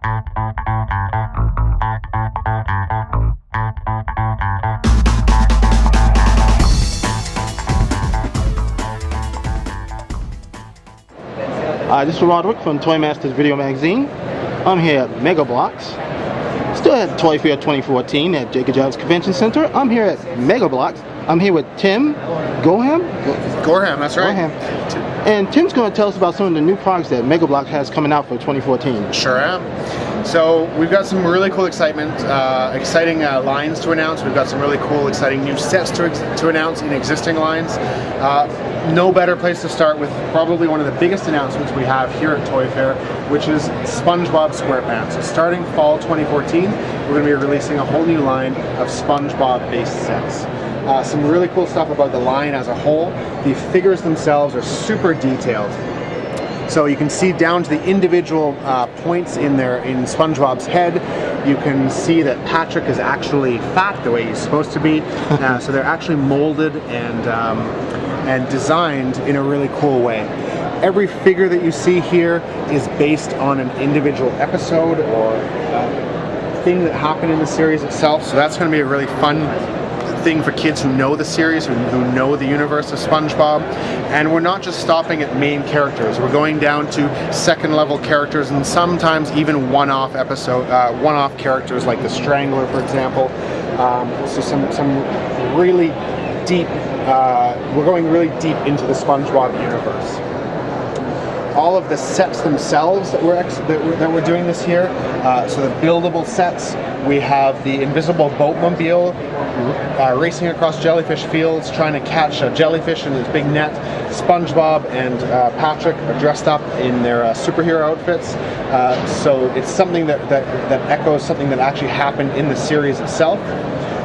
This is Roderick from Toy Masters Video Magazine. I'm here at Mega BLOKS. Still at ToyFair 2014 at Jacob Javits Convention Center. I'm here at Mega BLOKS. I'm here with Tim Gorham. Gorham, that's right. Gorham. And Tim's going to tell us about some of the new products that Mega BLOKS has coming out for 2014. Sure am. So we've got some really cool exciting lines to announce. We've got some really cool, exciting new sets to announce in existing lines. No better place to start with probably one of the biggest announcements we have here at ToyFair, which is SpongeBob SquarePants. So starting fall 2014, we're going to be releasing a whole new line of SpongeBob-based sets. Some really cool stuff about the line as a whole. The figures themselves are super detailed. So you can see down to the individual points in SpongeBob's head. You can see that Patrick is actually fat the way he's supposed to be. So they're actually molded and designed in a really cool way. Every figure that you see here is based on an individual episode or thing that happened in the series itself. So that's going to be a really fun thing for kids who know the series, who know the universe of SpongeBob. And we're not just stopping at main characters. We're going down to second level characters and sometimes even one-off characters like the Strangler, for example. So some really deep, we're going really deep into the SpongeBob universe. All of the sets themselves that we're doing this year, so the buildable sets, we have the invisible boatmobile racing across jellyfish fields trying to catch a jellyfish in this big net. SpongeBob and Patrick are dressed up in their superhero outfits, so it's something that echoes something that actually happened in the series itself.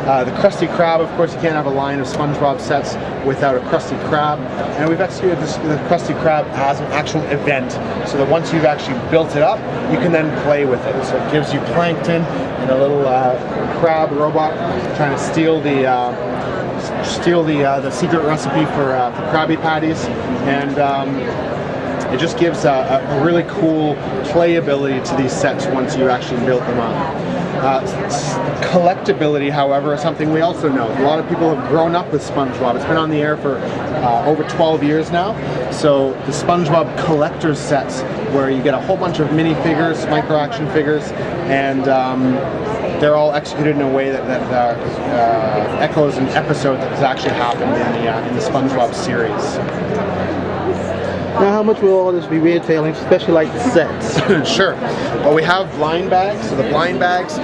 The Krusty Krab, of course, you can't have a line of SpongeBob sets without a Krusty Krab. And we've executed the Krusty Krab as an actual event, so that once you've actually built it up, you can then play with it. So it gives you Plankton and a little crab robot trying to steal the secret recipe for Krabby Patties. And it just gives a really cool playability to these sets once you actually build them up. Collectability, however, is something we also know. A lot of people have grown up with SpongeBob. It's been on the air for over 12 years now. So the SpongeBob collector's sets, where you get a whole bunch of minifigures, micro action figures, and they're all executed in a way that echoes an episode that has actually happened in the SpongeBob series. Now, how much will all this be retailing, especially like the sets? Sure. Well, we have blind bags. So the blind bags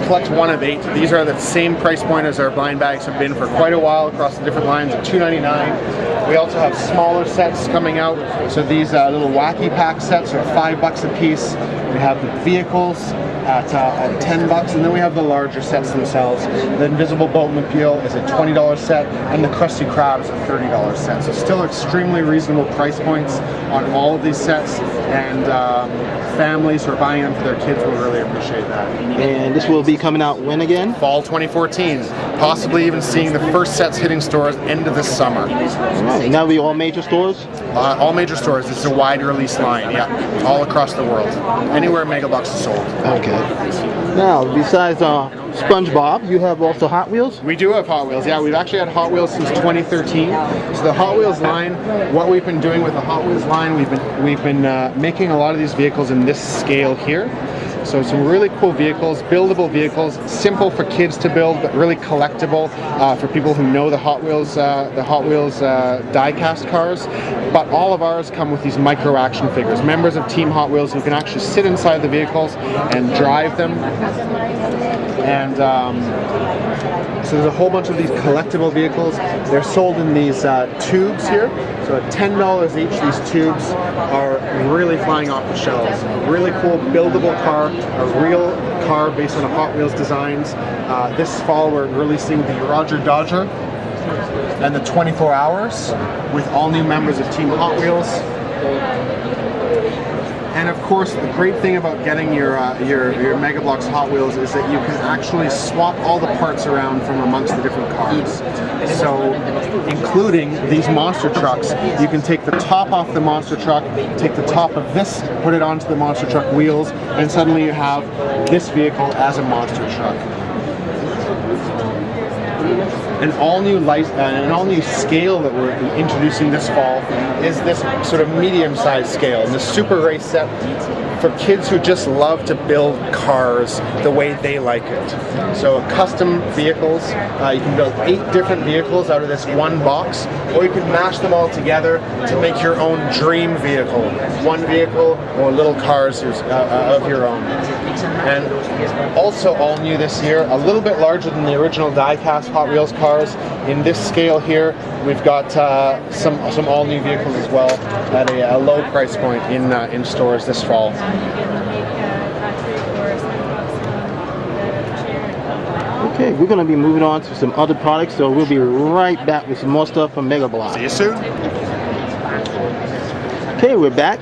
collect 1 of 8. These are the same price point as our blind bags have been for quite a while across the different lines at $2.99. We also have smaller sets coming out. So these little wacky pack sets are $5 a piece. We have the vehicles at $10, and then we have the larger sets themselves. The Invisible Boatmobile is a $20 set, and the Krusty Krab is a $30 set. So still extremely reasonable price points on all of these sets, and families who are buying them for their kids will really appreciate that. And this will be coming out when again? Fall 2014. Possibly even seeing the first sets hitting stores end of this summer. All right. And that'll be all major stores? All major stores. It's a wide release line, yeah. All across the world. Anywhere Mega BLOKS is sold. Okay. Now, besides SpongeBob, you have also Hot Wheels? We do have Hot Wheels, yeah. We've actually had Hot Wheels since 2013. So the Hot Wheels line, what we've been doing with the Hot Wheels line, we've been making a lot of these vehicles in this scale here. So some really cool vehicles, buildable vehicles, simple for kids to build, but really collectible for people who know the Hot Wheels die-cast cars. But all of ours come with these micro action figures, members of Team Hot Wheels who can actually sit inside the vehicles and drive them. And so there's a whole bunch of these collectible vehicles. They're sold in these tubes here. So at $10 each, these tubes are really flying off the shelves. Really cool buildable car, a real car based on a Hot Wheels designs. This fall we're releasing the Roger Dodger and the 24 Hours with all new members of Team Hot Wheels. And of course, the great thing about getting your Mega BLOKS Hot Wheels is that you can actually swap all the parts around from amongst the different cars. So, including these monster trucks, you can take the top off the monster truck, take the top of this, put it onto the monster truck wheels, and suddenly you have this vehicle as a monster truck. An all-new scale that we're introducing this fall is this sort of medium-sized scale, and the Super Race set for kids who just love to build cars the way they like it. So custom vehicles, you can build 8 different vehicles out of this one box, or you can mash them all together to make your own dream vehicle. One vehicle or little cars of your own. And also all new this year, a little bit larger than the original die-cast Hot Wheels cars. In this scale here, we've got some all new vehicles as well at a low price point in stores this fall. Okay, we're going to be moving on to some other products, so we'll be right back with some more stuff from Mega BLOKS. See you soon. Okay, we're back,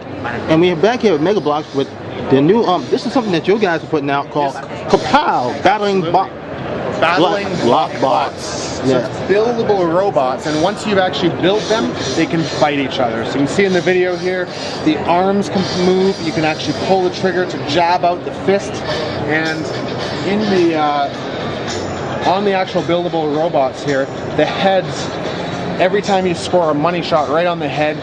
and we're back here with Mega BLOKS with the new this is something that you guys are putting out called Preveiw Battling Block Bots. So it's buildable robots, and once you've actually built them, they can fight each other. So you can see in the video here, the arms can move. You can actually pull the trigger to jab out the fist, and in the on the actual buildable robots here, the heads. Every time you score a money shot right on the head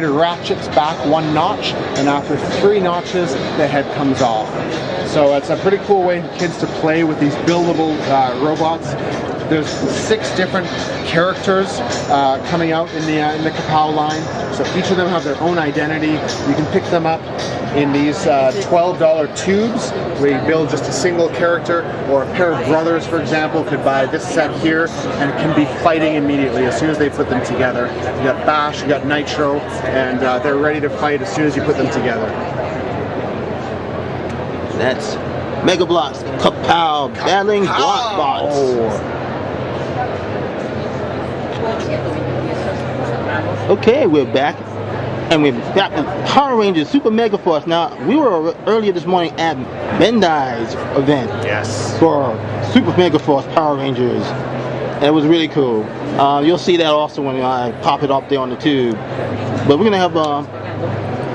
ratchets back 1 notch, and after 3 notches, the head comes off. So it's a pretty cool way for kids to play with these buildable robots. There's 6 different characters coming out in the Preveiw line, so each of them have their own identity. You can pick them up in these $12 tubes where you build just a single character, or a pair of brothers, for example, could buy this set here and can be fighting immediately as soon as they put them together. You got Bash, you got Nitro, and they're ready to fight as soon as you put them together. That's Mega BLOKS Preveiw Battling Block Bots. Okay, we're back, and we've got the Power Rangers Super Mega Force. Now, we were earlier this morning at Bandai's event. Yes. For Super Mega Force Power Rangers. And it was really cool. You'll see that also when I pop it up there on the tube. But we're gonna have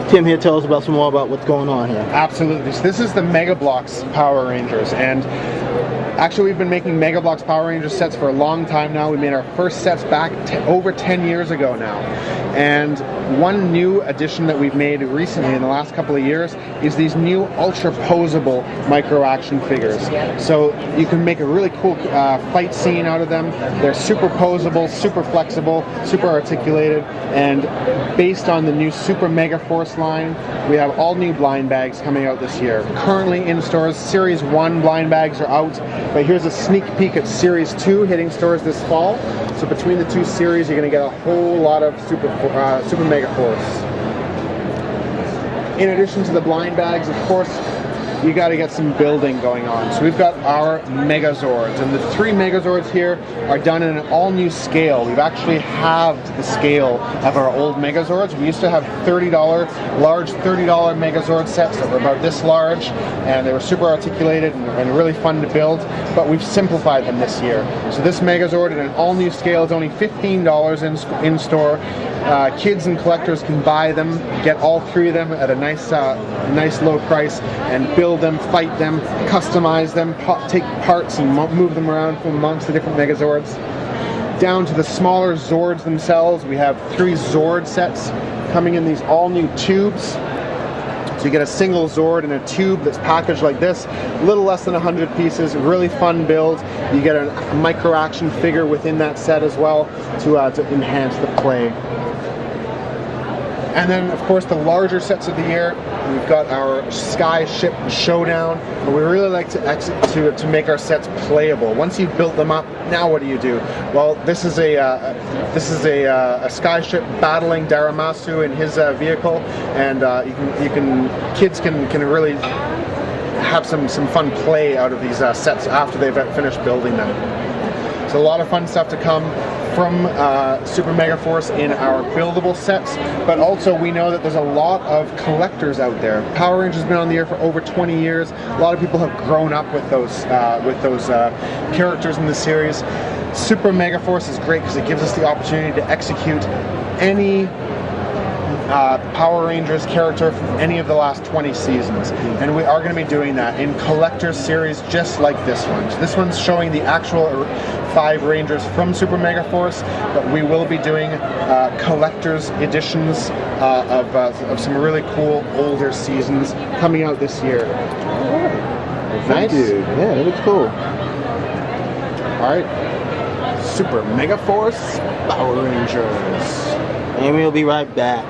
Tim here tell us about some more about what's going on here. Absolutely. So this is the Mega BLOKS Power Rangers, and actually we've been making Mega BLOKS Power Rangers sets for a long time now. We made our first sets back over 10 years ago now. And one new addition that we've made recently in the last couple of years is these new ultra posable micro action figures. So you can make a really cool fight scene out of them. They're super posable, super flexible, super articulated, and based on the new Super Mega Force line, we have all new blind bags coming out this year. Currently in stores, Series 1 blind bags are out, but here's a sneak peek at Series 2 hitting stores this fall. So between the 2 series, you're going to get a whole lot of Super Mega Force. In addition to the blind bags, of course, you got to get some building going on. So we've got our Megazords, and the 3 Megazords here are done in an all-new scale. We've actually halved the scale of our old Megazords. We used to have large $30 Megazord sets that were about this large, and they were super articulated and really fun to build, but we've simplified them this year. So this Megazord in an all-new scale is only $15 in store. Kids and collectors can buy them, get all 3 of them at a nice low price, and build them, fight them, customize them, take parts and move them around from amongst the different Megazords. Down to the smaller Zords themselves, we have 3 Zord sets coming in these all new tubes. So you get a single Zord in a tube that's packaged like this, a little less than 100 pieces, really fun build. You get a micro action figure within that set as well to enhance the play. And then, of course, the larger sets of the year, we've got our Sky Ship Showdown, and we really like to make our sets playable. Once you've built them up, now what do you do? Well, this is a Sky Ship battling Daramasu in his vehicle, and kids can really have some fun play out of these sets after they've finished building them. So a lot of fun stuff to come. from Super Mega Force in our buildable sets, but also we know that there's a lot of collectors out there. Power Rangers has been on the air for over 20 years. A lot of people have grown up with those characters in the series. Super Mega Force is great because it gives us the opportunity to execute any Power Rangers character from any of the last 20 seasons, and we are going to be doing that in collector's series just like this one. So this one's showing the actual 5 Rangers from Super Mega Force, but we will be doing collector's editions of some really cool older seasons coming out this year. Well, Nice. thank you. Yeah, it looks cool. Alright, Super Mega Force Power Rangers. And we'll be right back.